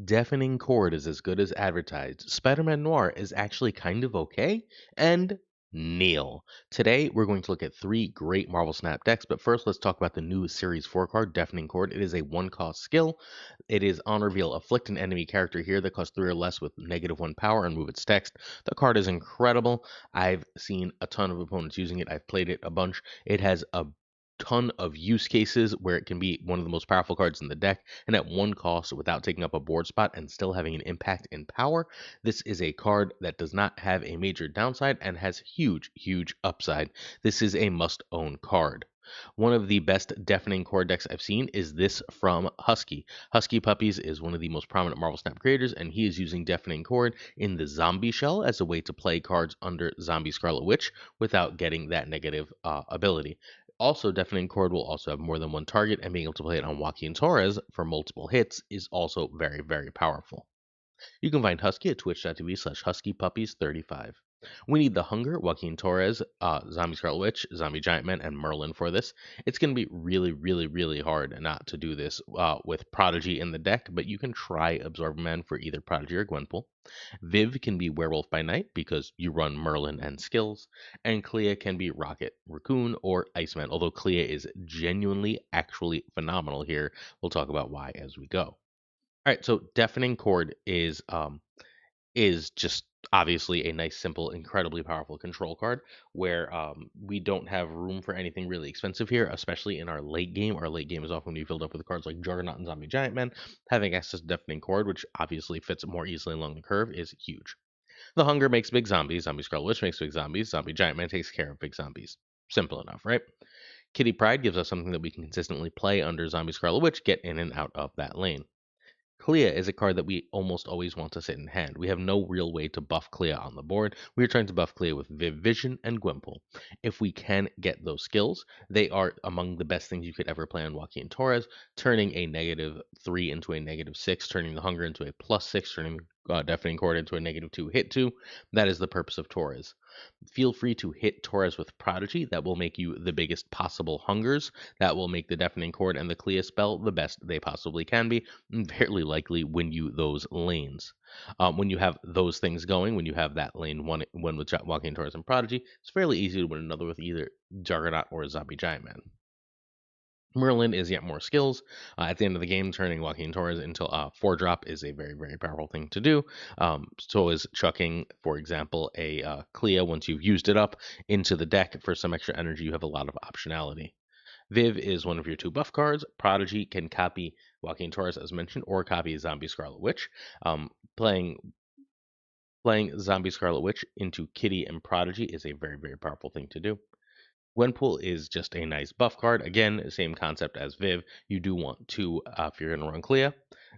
Deafening Chord is as good as advertised. Spider-Man Noir is actually kind of okay. And Neil. Today, we're going to look at three great Marvel Snap decks, but first, let's talk about the new Series 4 card, Deafening Chord. It is a one-cost skill. It is on reveal, afflict an enemy character here that costs 3 or less with -1 power and move its text. The card is incredible. I've seen a ton of opponents using it. I've played it a bunch. It has a ton of use cases where it can be one of the most powerful cards in the deck, and at one cost without taking up a board spot and still having an impact in power. This is a card that does not have a major downside and has huge upside. This is a must own card. One of the best Deafening Core decks I've seen is this from Husky. Husky Puppies is one of the most prominent Marvel Snap creators, and he is using Deafening Chord in the Zombie Shell as a way to play cards under Zombie Scarlet Witch without getting that negative ability. Also, Deafening Chord will also have more than one target, and being able to play it on Joaquin Torres for multiple hits is also very powerful. You can find Husky at twitch.tv/huskypuppies35. We need the Hunger, Joaquin Torres, Zombie Scarlet Witch, Zombie Giant Man, and Merlin for this. It's going to be really hard not to do this with Prodigy in the deck, but you can try Absorb Man for either Prodigy or Gwenpool. Viv can be Werewolf by Night because you run Merlin and skills, and Clea can be Rocket, Raccoon, or Iceman, although Clea is genuinely, actually phenomenal here. We'll talk about why as we go. All right, so Deafening Chord is just obviously a nice, simple, incredibly powerful control card where we don't have room for anything really expensive here, especially in our late game. Our late game is often going to be filled up with cards like Juggernaut and Zombie Giant Man. Having access to Deafening Chord, which obviously fits more easily along the curve, is huge. The Hunger makes big zombies. Zombie Scarlet Witch makes big zombies. Zombie Giant Man takes care of big zombies. Simple enough, right? Kitty Pride gives us something that we can consistently play under Zombie Scarlet Witch, get in and out of that lane. Clea is a card that we almost always want to sit in hand. We have no real way to buff Clea on the board. We are trying to buff Clea with Viv Vision and Gwimple. If we can get those skills, they are among the best things you could ever play on Joaquin Torres, turning a -3 into a -6, turning the Hunger into a +6, turning Deafening Chord into a -2 hit 2. That is the purpose of Torres. Feel free to hit Torres with Prodigy. That will make you the biggest possible Hungers. That will make the Deafening Chord and the Clea spell the best they possibly can be, and fairly likely win you those lanes. When you have those things going, when you have that lane one with Joaquin Torres and Prodigy, it's fairly easy to win another with either Juggernaut or Zombie Giant Man. Merlin is yet more skills. At the end of the game, turning Joaquin Torres into a 4-drop is a very powerful thing to do. So is chucking, for example, a Clea once you've used it up into the deck for some extra energy. You have a lot of optionality. Viv is one of your two buff cards. Prodigy can copy Joaquin Torres, as mentioned, or copy Zombie Scarlet Witch. Playing Zombie Scarlet Witch into Kitty and Prodigy is a very powerful thing to do. Gwenpool is just a nice buff card. Again, same concept as Viv. You do want to if you're going to run Clea.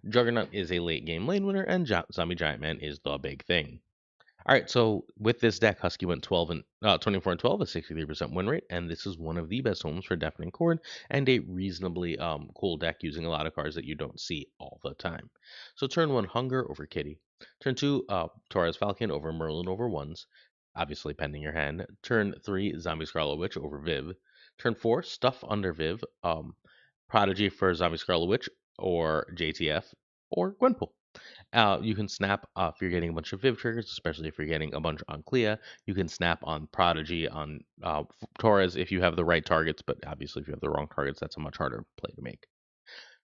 Juggernaut is a late game lane winner, and Zombie Giant Man is the big thing. All right, so with this deck, Husky went 24 and 12, a 63% win rate, and this is one of the best homes for Deafening Chord and a reasonably cool deck using a lot of cards that you don't see all the time. So turn 1, Hunger over Kitty. Turn 2, Torres Falcon over Merlin over ones, obviously pending your hand. Turn 3, Zombie Scarlet Witch over Viv. Turn 4, Stuff under Viv, Prodigy for Zombie Scarlet Witch or JTF or Gwenpool. You can snap if you're getting a bunch of Viv triggers, especially if you're getting a bunch on Clea. You can snap on Prodigy on Torres if you have the right targets, but obviously if you have the wrong targets, that's a much harder play to make.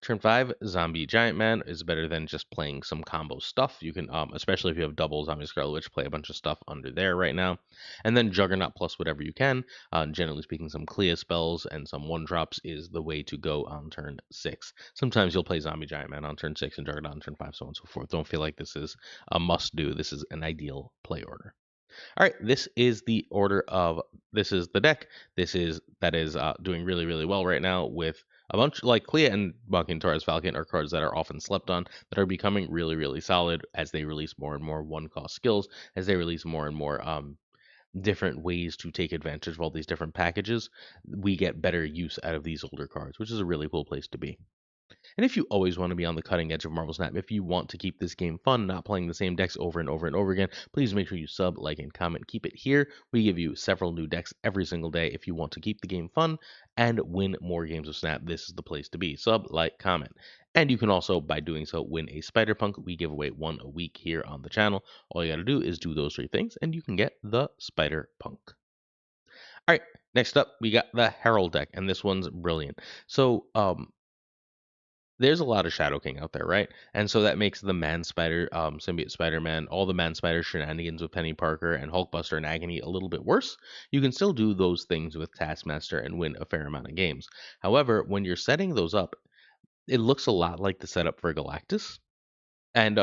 Turn 5, Zombie Giant Man is better than just playing some combo stuff. You can, especially if you have double Zombie Scarlet Witch, play a bunch of stuff under there right now. And then Juggernaut plus whatever you can. Generally speaking, some Clea spells and some 1-drops is the way to go on turn 6. Sometimes you'll play Zombie Giant Man on turn 6 and Juggernaut on turn 5, so on and so forth. Don't feel like this is a must-do. This is an ideal play order. All right, this is the deck. That is doing really well right now with a bunch like Clea and Joaquin Torres Falcon are cards that are often slept on that are becoming really solid as they release more and more one-cost skills, as they release more and more different ways to take advantage of all these different packages. We get better use out of these older cards, which is a really cool place to be. And if you always want to be on the cutting edge of Marvel Snap, if you want to keep this game fun, not playing the same decks over and over again, please make sure you sub, like, and comment. Keep it here. We give you several new decks every single day. If you want to keep the game fun and win more games of Snap, this is the place to be. Sub, like, comment. And you can also, by doing so, win a spider punk. We give away one a week here on the channel. All you got to do is do those three things, and you can get the spider punk. All right, next up, we got the Herald deck, and this one's brilliant. So, there's a lot of Shadow King out there, right? And so that makes the Man Spider, Symbiote Spider-Man, all the Man Spider shenanigans with Penny Parker and Hulkbuster and Agony a little bit worse. You can still do those things with Taskmaster and win a fair amount of games. However, when you're setting those up, it looks a lot like the setup for Galactus. And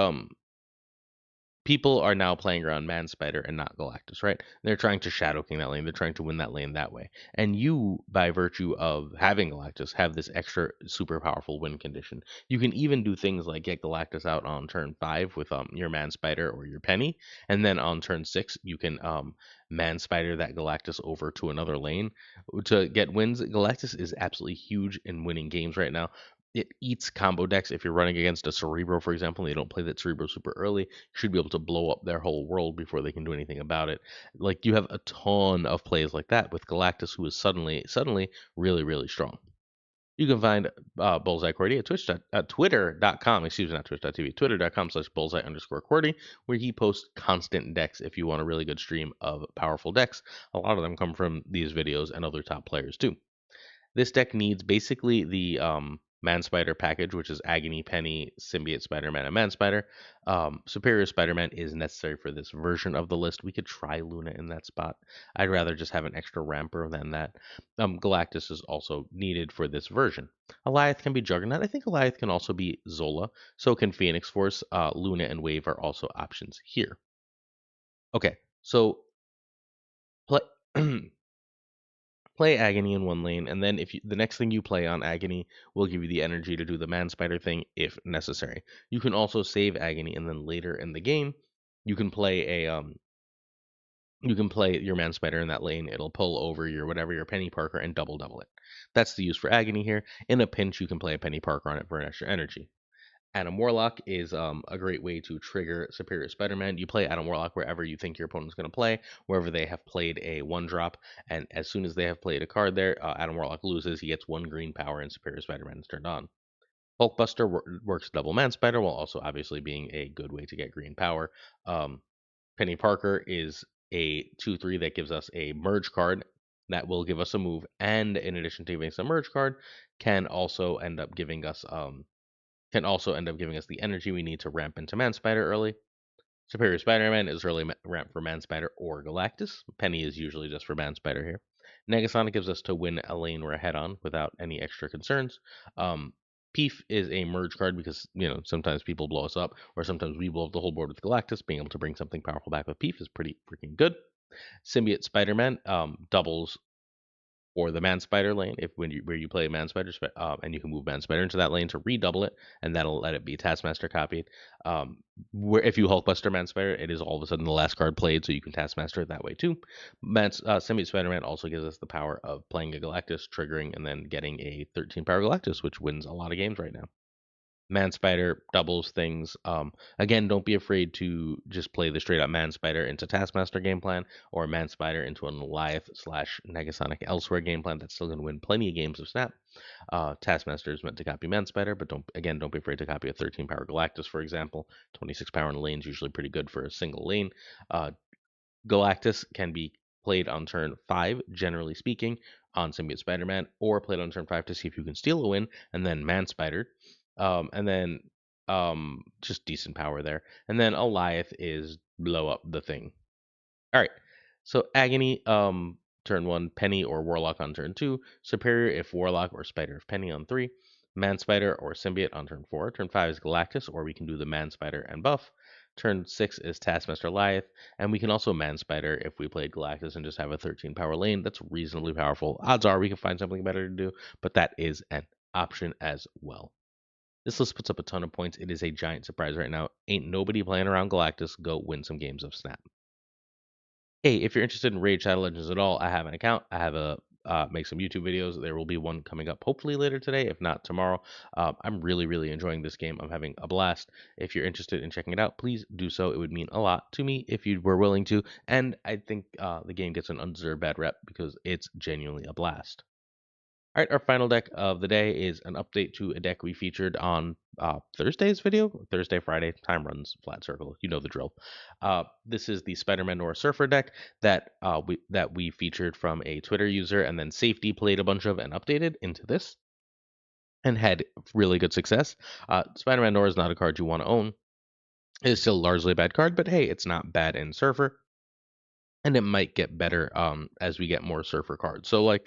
people are now playing around Man Spider and not Galactus, right? They're trying to Shadow King that lane. They're trying to win that lane that way. And you, by virtue of having Galactus, have this extra super powerful win condition. You can even do things like get Galactus out on turn 5 with your Man Spider or your Penny, and then on turn 6 you can Man Spider that Galactus over to another lane to get wins. Galactus is absolutely huge in winning games right now. It eats combo decks. If you're running against a Cerebro, for example, and they don't play that Cerebro super early, you should be able to blow up their whole world before they can do anything about it. Like, you have a ton of plays like that with Galactus, who is suddenly really, really strong. You can find Bullseye Qwerty at twitter.com, excuse me, not twitch.tv, twitter.com/bullseye_QWERTY, where he posts constant decks if you want a really good stream of powerful decks. A lot of them come from these videos and other top players too. This deck needs basically the Man Spider package, which is Agony, Penny, Symbiote Spider-Man, and Man Spider. Superior Spider-Man is necessary for this version of the list. We could try Luna in that spot. I'd rather just have an extra ramper than that. Galactus is also needed for this version. Alioth can be Juggernaut. I think Alioth can also be Zola. So can Phoenix Force. Luna and Wave are also options here. Okay, so play. Play Agony in one lane, and then the next thing you play on Agony will give you the energy to do the Man Spider thing if necessary. You can also save Agony, and then later in the game, you can play your Man Spider in that lane. It'll pull over your Penny Parker and double it. That's the use for Agony here. In a pinch, you can play a Penny Parker on it for an extra energy. Adam Warlock is a great way to trigger Superior Spider-Man. You play Adam Warlock wherever you think your opponent's going to play, wherever they have played a 1-drop, and as soon as they have played a card there, Adam Warlock loses. He gets 1 green power, and Superior Spider-Man is turned on. Hulkbuster works double Man Spider, while also obviously being a good way to get green power. Penny Parker is a 2/3 that gives us a merge card that will give us a move, and in addition to giving us a merge card, can also end up giving us the energy we need to ramp into Man Spider early. Superior Spider-Man is early ramp for Man Spider or Galactus. Penny is usually just for Man Spider here. Negasonic gives us to win a lane we're ahead on without any extra concerns. Peef is a merge card because, sometimes people blow us up, or sometimes we blow up the whole board with Galactus. Being able to bring something powerful back with Peef is pretty freaking good. Symbiote Spider-Man doubles or the Man Spider lane, where you play Man Spider, and you can move Man Spider into that lane to redouble it, and that'll let it be Taskmaster copied. Where if you Hulkbuster Man Spider, it is all of a sudden the last card played, so you can Taskmaster it that way too. Symbiote Spider-Man also gives us the power of playing a Galactus, triggering, and then getting a 13 power Galactus, which wins a lot of games right now. Man Spider doubles things. Again, don't be afraid to just play the straight up Man Spider into Taskmaster game plan, or Man Spider into an Alioth/Negasonic Elsewhere game plan. That's still going to win plenty of games of Snap. Taskmaster is meant to copy Man Spider, but don't be afraid to copy a 13 power Galactus, for example. 26 power in the lane is usually pretty good for a single lane. Galactus can be played on turn 5, generally speaking, on Symbiote Spider-Man, or played on turn 5 to see if you can steal a win, and then Man Spider. And then just decent power there. And then Alioth is blow up the thing. All right. So Agony, turn 1, Penny or Warlock on turn 2, Superior if Warlock or Spider if Penny on 3, Man Spider or Symbiote on turn 4. Turn 5 is Galactus, or we can do the Man Spider and buff. Turn 6 is Taskmaster Alioth, and we can also Man Spider if we played Galactus and just have a 13 power lane. That's reasonably powerful. Odds are we can find something better to do, but that is an option as well. This list puts up a ton of points. It is a giant surprise right now. Ain't nobody playing around Galactus. Go win some games of Snap. Hey, if you're interested in Raid Shadow Legends at all, I have an account. I have make some YouTube videos. There will be one coming up hopefully later today, if not tomorrow. I'm really, really enjoying this game. I'm having a blast. If you're interested in checking it out, please do so. It would mean a lot to me if you were willing to. And I think the game gets an undeserved bad rep because it's genuinely a blast. All right, our final deck of the day is an update to a deck we featured on Thursday's video. Thursday, Friday, time runs flat circle. You know the drill. This is the Spider-Man Noir Surfer deck that we featured from a Twitter user, and then Safety played a bunch of and updated into this, and had really good success. Spider-Man Noir is not a card you want to own. It is still largely a bad card, but hey, it's not bad in Surfer, and it might get better as we get more Surfer cards. So like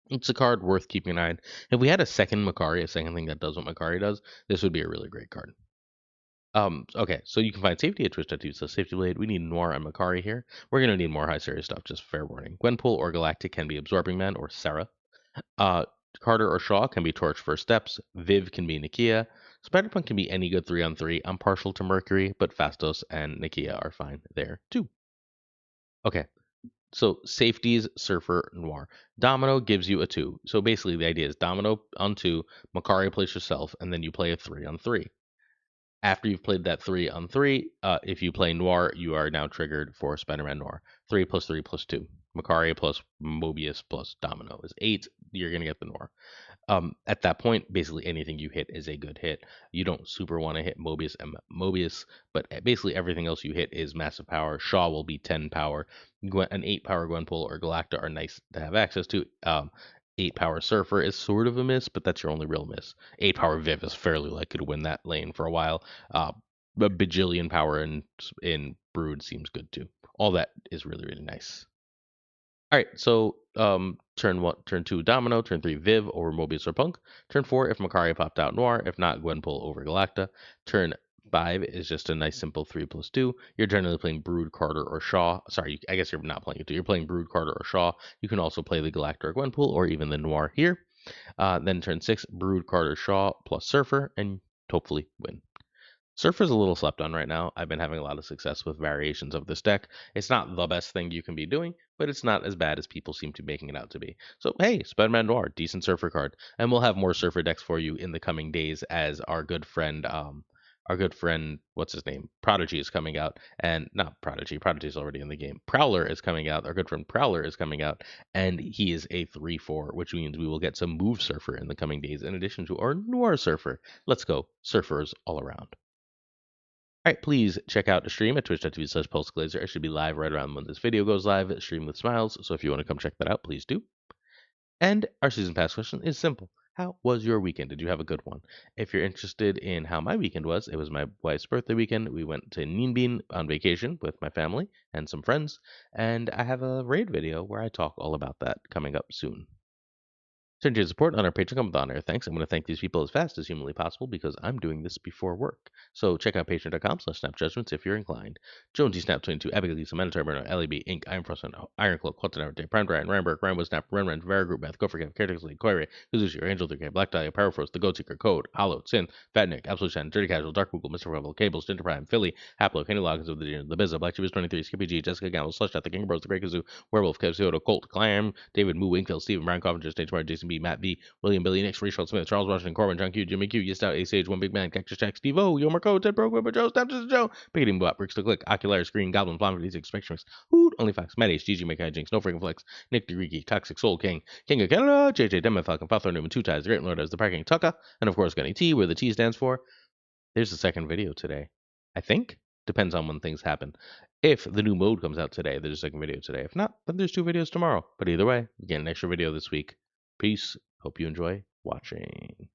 it's a card worth keeping an eye on. If we had a second Makari, a second thing that does what Makari does, this would be a really great card. Okay, so you can find Safety at twitch.tv. So Safety Blade, we need Noir and Makari here. We're gonna need more high series stuff, just fair warning. Gwenpool or Galactic can be Absorbing Man or Sarah. Uh, Carter or Shaw can be Torch First Steps. Viv can be Nakia. Spider-Punk can be any good 3-on-3. I'm partial to Mercury, but Fastos and Nakia are fine there too. Okay, so Safety's Surfer Noir. Domino gives you a 2. So basically the idea is Domino on 2, Makari plays yourself, and then you play a 3-on-3. After you've played that 3-on-3, if you play Noir, you are now triggered for Spider-Man Noir. 3 plus 3 plus 2. Makari plus Mobius plus Domino is 8. You're going to get the Noir. At that point, basically anything you hit is a good hit. You don't super want to hit Mobius, but basically everything else you hit is massive power. Shaw will be 10 power. An 8 power Gwenpool or Galacta are nice to have access to. 8 power Surfer is sort of a miss, but that's your only real miss. 8 power Viv is fairly likely to win that lane for a while. A bajillion power in Brood seems good too. All that is really, really nice. All right, so turn 2 Domino, turn 3 Viv over Mobius or Punk, turn 4 if Makari popped out Noir, if not Gwenpool over Galacta, turn 5 is just a nice simple 3 plus 2. You're generally playing Brood, Carter, or Shaw. Sorry, I guess you're not playing it. You're playing Brood, Carter, or Shaw. You can also play the Galacta or Gwenpool or even the Noir here. Then turn 6 Brood, Carter, Shaw plus Surfer, and hopefully win. Surfer's a little slept on right now. I've been having a lot of success with variations of this deck. It's not the best thing you can be doing, but it's not as bad as people seem to be making it out to be. So hey, Spider-Man Noir, decent Surfer card, and we'll have more Surfer decks for you in the coming days as our good friend, what's his name, Prodigy is coming out, and not Prodigy. Prodigy's already in the game. Prowler is coming out. Our good friend Prowler is coming out, and he is a 3/4, which means we will get some Move Surfer in the coming days, in addition to our Noir Surfer. Let's go, Surfers all around. All right, please check out the stream at twitch.tv/pulseglazer. It should be live right around when this video goes live. Stream with smiles. So if you want to come check that out, please do. And our season pass question is simple. How was your weekend? Did you have a good one? If you're interested in how my weekend was, it was my wife's birthday weekend. We went to Neenbeen on vacation with my family and some friends. And I have a raid video where I talk all about that coming up soon. Send your support on our Patreon. Come with honor. Thanks. I'm going to thank these people as fast as humanly possible because I'm doing this before work. So check out patreon.com/snapjudgments if you're inclined. Jonesy Snap 22, Abigail Lisa, Minotaur Burner, LEB, Inc., Iron Frost, Iron Cloak, Quantum Day, Prime Ryan, Ryanberg, Ryan Snap, Ren, Vera Group, Beth, Gopher Kev, Caretaker League, Koire, Kuzushi, Angel 3K, Black Dahlia, Power Frost, The Goat Seeker, Code, Hollow, Sin, Fat Nick, Absolute Shan, Dirty Casual, Dark Google, Mr. Rebel, Cables, Ginger Prime, Philly, Haplo, Kenny Loggins of the Bizza, Black Chibis 23, Skippy G, Jessica Gamble, Slush The King Bros, The Great Kazoo, Werewolf, Kev Sioto, Colt, Clam, David Moo, Wingfield, Steven, Brian Coffinger, Stage Smart, Jason B, Matt V, William Billy, Nick, Rachel Smith, Charles Washington, Corbin, John Q, Jimmy Q, Yes Out, Ace Age, One Big Man, Cactus Jack, Steve O, Yomer Code, Ted Broke, Whipper Joe, Snapchat Joe, Pickety Bot, Bricks to Click, Ocular Screen, Goblin, Blonde, These Spectrums, Hoot, Only Fox, Matt H, GG, Mackay Jinx, No Freaking Flex, Nick DeGreeky, Toxic Soul King, King of Canada, JJ, Demon Falcon, Falthor Newman, Two Ties, Great Lord as the Parking Tucka, and of course Gunny T, where the T stands for. There's the second video today. I think. Depends on when things happen. If the new mode comes out today, there's a second video today. If not, then there's 2 videos tomorrow. But either way, you get an extra video this week. Peace. Hope you enjoy watching.